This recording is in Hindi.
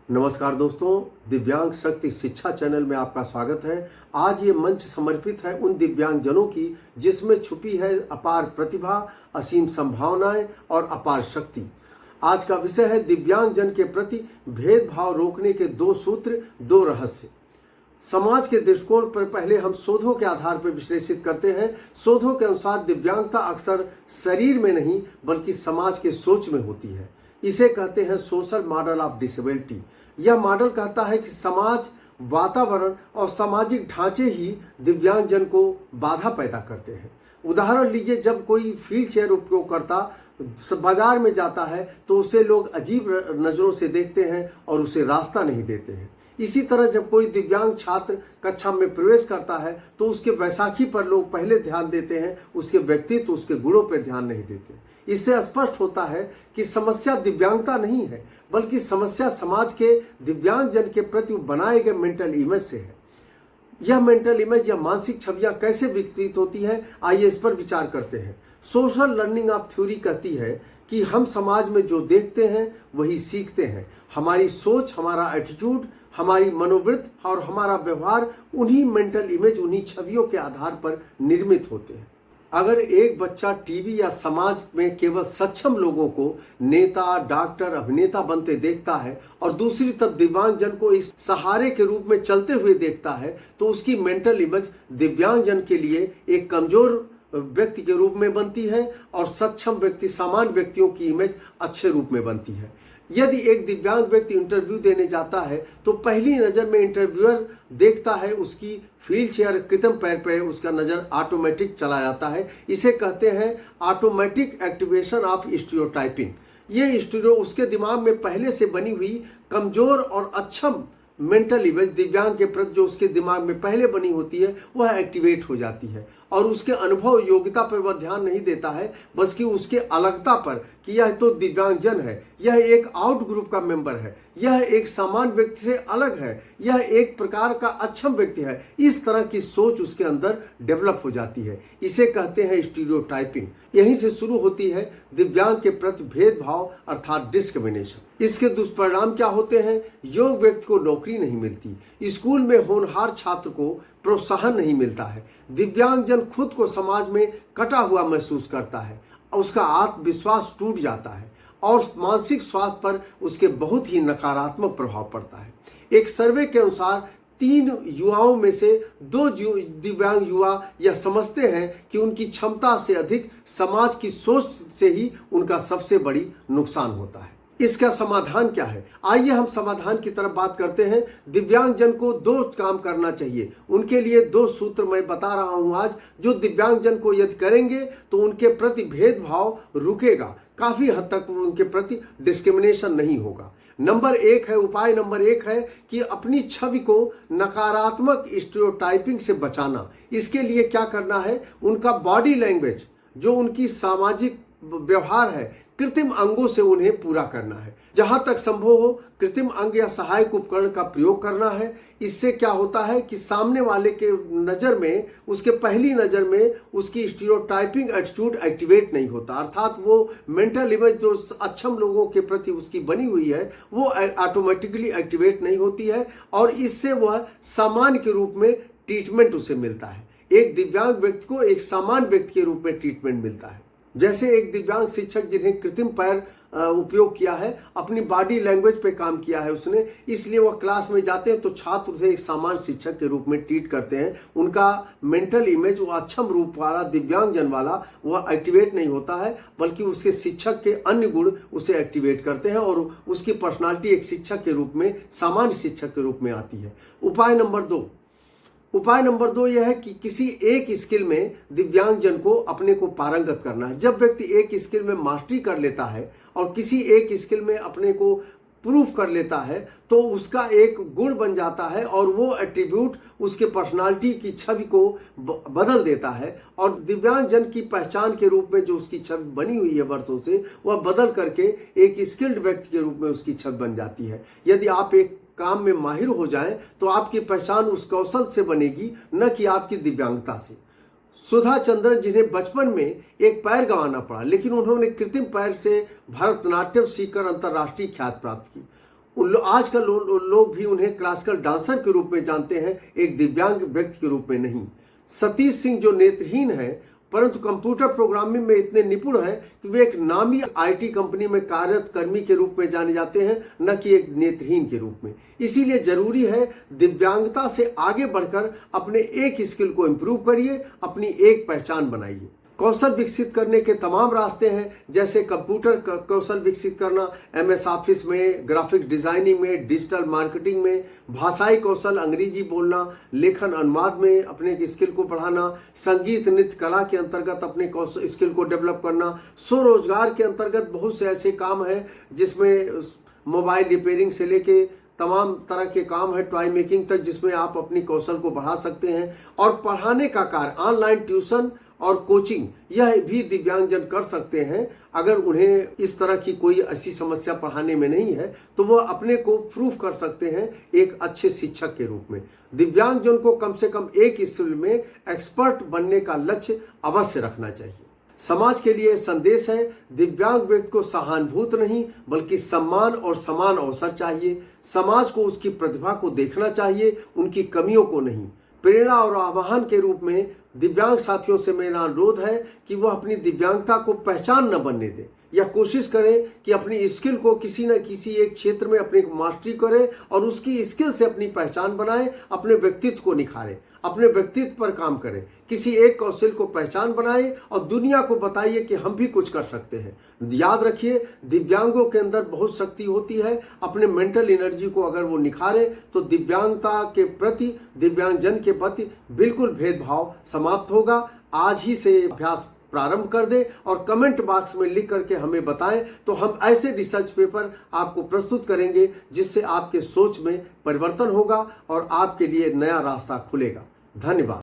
नमस्कार दोस्तों, दिव्यांग शक्ति शिक्षा चैनल में आपका स्वागत है। आज ये मंच समर्पित है उन दिव्यांगजनों की जिसमें छुपी है अपार प्रतिभा, असीम संभावनाएं और अपार शक्ति। आज का विषय है दिव्यांगजन के प्रति भेदभाव रोकने के 2 सूत्र, 2 रहस्य। समाज के दृष्टिकोण पर पहले हम शोधों के आधार पर विश्लेषित करते हैं। शोधों के अनुसार दिव्यांगता अक्सर शरीर में नहीं बल्कि समाज के सोच में होती है। इसे कहते हैं सोशल मॉडल ऑफ डिसेबिलिटी। यह मॉडल कहता है कि समाज, वातावरण और सामाजिक ढांचे ही दिव्यांगजन को बाधा पैदा करते हैं। उदाहरण लीजिए, जब कोई व्हील चेयर उपयोग करता बाजार में जाता है तो उसे लोग अजीब नज़रों से देखते हैं और उसे रास्ता नहीं देते हैं। इसी तरह जब कोई दिव्यांग छात्र कक्षा में प्रवेश करता है तो उसके बैसाखी पर लोग पहले ध्यान देते हैं, उसके व्यक्तित्व, उसके गुणों पर ध्यान नहीं देते। इससे स्पष्ट होता है कि समस्या दिव्यांगता नहीं है बल्कि समस्या समाज के दिव्यांगजन के प्रति बनाए गए मेंटल इमेज से है। यह मेंटल इमेज या मानसिक छवियां कैसे विकसित होती है, आइए इस पर विचार करते हैं। सोशल लर्निंग ऑफ थ्योरी कहती है कि हम समाज में जो देखते हैं वही सीखते हैं। हमारी सोच, हमारा एटीट्यूड, हमारी मनोवृत्ति और हमारा व्यवहार उन्हीं मेंटल इमेज, उन्हीं छवियों के आधार पर निर्मित होते हैं। अगर एक बच्चा टीवी या समाज में केवल सक्षम लोगों को नेता, डॉक्टर, अभिनेता बनते देखता है और दूसरी तरफ दिव्यांगजन को इस सहारे के रूप में चलते हुए देखता है तो उसकी मेंटल इमेज दिव्यांगजन के लिए एक कमजोर व्यक्ति के रूप में बनती है और सक्षम व्यक्ति, सामान्य व्यक्तियों की इमेज अच्छे रूप में बनती है। यदि एक दिव्यांग व्यक्ति इंटरव्यू देने जाता है तो पहली नज़र में इंटरव्यूअर देखता है उसकी व्हील चेयर, कृत्रिम पैर पे उसका नज़र ऑटोमेटिक चला जाता है। इसे कहते हैं ऑटोमेटिक एक्टिवेशन ऑफ स्टीरियोटाइपिंग। ये स्टीरियो उसके दिमाग में पहले से बनी हुई कमजोर और अक्षम मेंटल इमेज दिव्यांग के प्रति जो उसके दिमाग में पहले बनी होती है वह एक्टिवेट हो जाती है और उसके अनुभव, योग्यता पर वह ध्यान नहीं देता है बल्कि उसके अलगता पर कि यह तो दिव्यांगजन है, यह एक आउट ग्रुप का मेंबर है, यह एक सामान्य व्यक्ति से अलग है, यह एक प्रकार का अक्षम व्यक्ति है। इस तरह की सोच उसके अंदर डेवलप हो जाती है। इसे कहते हैं स्टीरियोटाइपिंग। यहीं से शुरू होती है दिव्यांग के प्रति भेदभाव अर्थात डिस्क्रिमिनेशन। इसके दुष्परिणाम क्या होते हैं? योग्य व्यक्ति को नौकरी नहीं मिलती, स्कूल में होनहार छात्र को प्रोत्साहन नहीं मिलता है, दिव्यांगजन खुद को समाज में कटा हुआ महसूस करता है, उसका आत्मविश्वास टूट जाता है और मानसिक स्वास्थ्य पर उसके बहुत ही नकारात्मक प्रभाव पड़ता है। एक सर्वे के अनुसार 3 युवाओं में से 2 दिव्यांग युवा यह समझते हैं कि उनकी क्षमता से अधिक समाज की सोच से ही उनका सबसे बड़ी नुकसान होता है। इसका समाधान क्या है? आइए हम समाधान की तरफ बात करते हैं। दिव्यांगजन को 2 काम करना चाहिए। उनके लिए 2 सूत्र मैं बता रहा हूं आज, जो दिव्यांगजन को यदि करेंगे तो उनके प्रति भेदभाव रुकेगा, काफी हद तक उनके प्रति डिस्क्रिमिनेशन नहीं होगा। उपाय नंबर 1 है कि अपनी छवि को नकारात्मक स्टीरियोटाइपिंग से बचाना। इसके लिए क्या करना है? उनका बॉडी लैंग्वेज, जो उनकी सामाजिक व्यवहार है, कृत्रिम अंगों से उन्हें पूरा करना है। जहां तक संभव हो कृत्रिम अंग या सहायक उपकरण का प्रयोग करना है। इससे क्या होता है कि सामने वाले के नज़र में, उसके पहली नज़र में उसकी स्टीरियोटाइपिंग एटीट्यूड एक्टिवेट नहीं होता, अर्थात वो मेंटल इमेज जो अक्षम लोगों के प्रति उसकी बनी हुई है वो ऑटोमेटिकली एक्टिवेट नहीं होती है और इससे वह सामान्य के रूप में ट्रीटमेंट उसे मिलता है। एक दिव्यांग व्यक्ति को एक सामान्य व्यक्ति के रूप में ट्रीटमेंट मिलता है। जैसे एक दिव्यांग शिक्षक जिन्हें कृत्रिम पैर उपयोग किया है, अपनी बॉडी लैंग्वेज पे काम किया है उसने, इसलिए वह क्लास में जाते हैं तो छात्र उसे एक सामान्य शिक्षक के रूप में ट्रीट करते हैं। उनका मेंटल इमेज, वो अक्षम रूप वाला, दिव्यांगजन वाला, वह एक्टिवेट नहीं होता है बल्कि उसके शिक्षक के अन्य गुण उसे एक्टिवेट करते हैं और उसकी पर्सनालिटी एक शिक्षक के रूप में, सामान्य शिक्षक के रूप में आती है। उपाय नंबर 2 यह है कि किसी एक स्किल में दिव्यांगजन को अपने को पारंगत करना है। जब व्यक्ति एक स्किल में मास्टरी कर लेता है और किसी एक स्किल में अपने को प्रूफ कर लेता है तो उसका एक गुण बन जाता है और वो एट्रीब्यूट उसके पर्सनालिटी की छवि को बदल देता है और दिव्यांगजन की पहचान के रूप में जो उसकी छवि बनी हुई है वर्षों से, वह बदल करके एक स्किल्ड व्यक्ति के रूप में उसकी छवि बन जाती है। यदि आप एक काम में माहिर हो जाएं तो आपकी पहचान उस कौशल से बनेगी, न कि आपकी दिव्यांगता से। सुधा चंद्रन, जिन्हें बचपन में एक पैर गंवाना पड़ा लेकिन उन्होंने कृत्रिम पैर से भरतनाट्यम सीखकर अंतर्राष्ट्रीय ख्याति प्राप्त की, आजकल लोग भी उन्हें क्लासिकल डांसर के रूप में जानते हैं, एक दिव्यांग व्यक्ति के रूप में नहीं। सतीश सिंह जो नेत्रहीन है परंतु कंप्यूटर प्रोग्रामिंग में इतने निपुण हैं कि वे एक नामी आईटी कंपनी में कार्यरत कर्मी के रूप में जाने जाते हैं, न कि एक नेत्रहीन के रूप में। इसीलिए जरूरी है दिव्यांगता से आगे बढ़कर अपने एक स्किल को इंप्रूव करिए, अपनी एक पहचान बनाइए। कौशल विकसित करने के तमाम रास्ते हैं, जैसे कंप्यूटर कौशल विकसित करना, MS ऑफिस में, ग्राफिक डिजाइनिंग में, डिजिटल मार्केटिंग में, भाषाई कौशल, अंग्रेजी बोलना, लेखन अनुवाद में अपने स्किल को बढ़ाना, संगीत नृत्य कला के अंतर्गत अपने स्किल को डेवलप करना। स्वरोजगार के अंतर्गत बहुत से ऐसे काम हैं जिसमें मोबाइल रिपेयरिंग से लेके तमाम तरह के काम है, टॉय मेकिंग तक, जिसमें आप अपनी कौशल को बढ़ा सकते हैं। और पढ़ाने का कार्य, ऑनलाइन ट्यूशन और कोचिंग, यह भी दिव्यांगजन कर सकते हैं। अगर उन्हें इस तरह की कोई ऐसी समस्या पढ़ाने में नहीं है तो वह अपने को प्रूफ कर सकते हैं एक अच्छे शिक्षक के रूप में। दिव्यांगजन को कम से कम एक स्किल में एक्सपर्ट बनने का लक्ष्य अवश्य रखना चाहिए। समाज के लिए संदेश है, दिव्यांग व्यक्ति को सहानुभूत नहीं बल्कि सम्मान और समान अवसर चाहिए। समाज को उसकी प्रतिभा को देखना चाहिए, उनकी कमियों को नहीं। प्रेरणा और आह्वान के रूप में दिव्यांग साथियों से मेरा अनुरोध है कि वह अपनी दिव्यांगता को पहचान न बनने दें, या कोशिश करें कि अपनी स्किल को किसी न किसी एक क्षेत्र में अपनी मास्टरी करें और उसकी स्किल से अपनी पहचान बनाएं, अपने व्यक्तित्व को निखारें, अपने व्यक्तित्व पर काम करें, किसी एक कौशल को पहचान बनाएं और दुनिया को बताइए कि हम भी कुछ कर सकते हैं। याद रखिए, दिव्यांगों के अंदर बहुत शक्ति होती है। अपने मेंटल एनर्जी को अगर वो निखारें तो दिव्यांगता के प्रति, दिव्यांगजन के प्रति बिल्कुल भेदभाव समाप्त होगा। आज ही से अभ्यास प्रारंभ कर दें और कमेंट बॉक्स में लिख करके हमें बताएं, तो हम ऐसे रिसर्च पेपर आपको प्रस्तुत करेंगे जिससे आपके सोच में परिवर्तन होगा और आपके लिए नया रास्ता खुलेगा। धन्यवाद।